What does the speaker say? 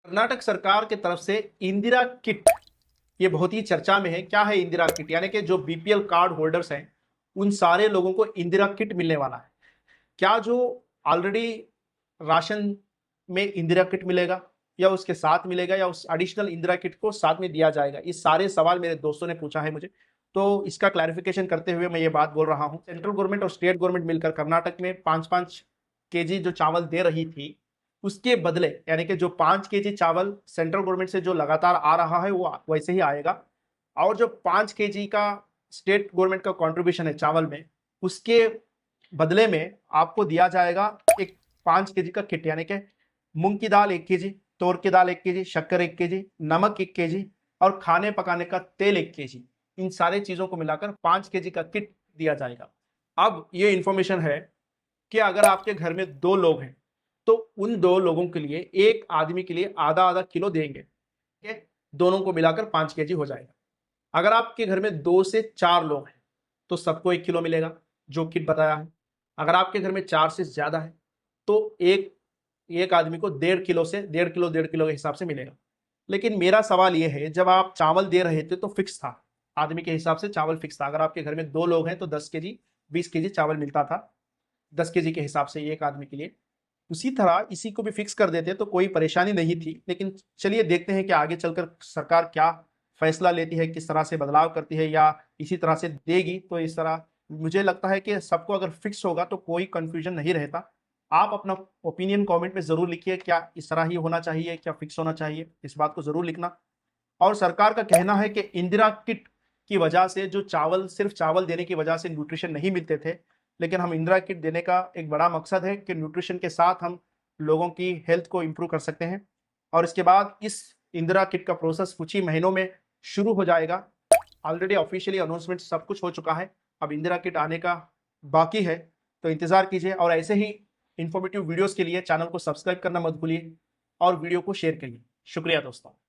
कर्नाटक सरकार की तरफ से इंदिरा किट, ये बहुत ही चर्चा में है। क्या है इंदिरा किट? यानी कि जो बीपीएल कार्ड होल्डर्स हैं उन सारे लोगों को इंदिरा किट मिलने वाला है। क्या जो ऑलरेडी राशन में इंदिरा किट मिलेगा या उसके साथ मिलेगा या उस एडिशनल इंदिरा किट को साथ में दिया जाएगा? ये सारे सवाल मेरे दोस्तों ने पूछा है मुझे, तो इसका क्लैरिफिकेशन करते हुए मैं ये बात बोल रहा हूँ। सेंट्रल गवर्नमेंट और स्टेट गवर्नमेंट मिलकर कर्नाटक में 5-5 केजी जो चावल दे रही थी, उसके बदले यानी कि जो 5 केजी चावल सेंट्रल गवर्नमेंट से जो लगातार आ रहा है वो वैसे ही आएगा, और जो 5 केजी का स्टेट गवर्नमेंट का कंट्रीब्यूशन है चावल में, उसके बदले में आपको दिया जाएगा एक 5 केजी का किट। यानी कि मूंग की दाल 1 केजी, तोर की दाल 1 केजी, शक्कर 1 केजी, नमक 1 केजी और खाने पकाने का तेल 1 केजी। इन सारे चीजों को मिलाकर 5 केजी का किट दिया जाएगा। अब ये इंफॉर्मेशन है कि अगर आपके घर में 2 लोग हैं तो उन 2 लोगों के लिए एक आदमी के लिए आधा आधा किलो देंगे। ठीक है, दोनों को मिलाकर 5 केजी हो जाएगा। अगर आपके घर में 2 से 4 लोग हैं तो सबको 1 किलो मिलेगा, जो किट बताया है। अगर आपके घर में 4 से ज्यादा है तो एक एक आदमी को 1.5 किलो से 1.5 किलो 1.5 किलो के हिसाब से मिलेगा। लेकिन मेरा सवाल यह है, जब आप चावल दे रहे थे तो फिक्स था, आदमी के हिसाब से चावल फिक्स था। अगर आपके घर में 2 लोग हैं तो 10 केजी 20 केजी चावल मिलता था, 10 केजी के हिसाब से एक आदमी के लिए। उसी तरह इसी को भी फिक्स कर देते तो कोई परेशानी नहीं थी। लेकिन चलिए देखते हैं कि आगे चलकर सरकार क्या फैसला लेती है, किस तरह से बदलाव करती है या इसी तरह से देगी। तो इस तरह मुझे लगता है कि सबको अगर फिक्स होगा तो कोई कंफ्यूजन नहीं रहता। आप अपना ओपिनियन कमेंट में जरूर लिखिए, क्या इस तरह ही होना चाहिए, क्या फिक्स होना चाहिए, इस बात को जरूर लिखना। और सरकार का कहना है कि इंदिरा किट की वजह से जो चावल, सिर्फ चावल देने की वजह से न्यूट्रिशन नहीं मिलते थे, लेकिन हम इंदिरा किट देने का एक बड़ा मकसद है कि न्यूट्रिशन के साथ हम लोगों की हेल्थ को इंप्रूव कर सकते हैं। और इसके बाद इस इंदिरा किट का प्रोसेस कुछ ही महीनों में शुरू हो जाएगा। ऑलरेडी ऑफिशियली अनाउंसमेंट सब कुछ हो चुका है, अब इंदिरा किट आने का बाकी है। तो इंतजार कीजिए और ऐसे ही इंफॉर्मेटिव वीडियोस के लिए चैनल को सब्सक्राइब करना मत भूलिए और वीडियो को शेयर करिए। शुक्रिया दोस्तों।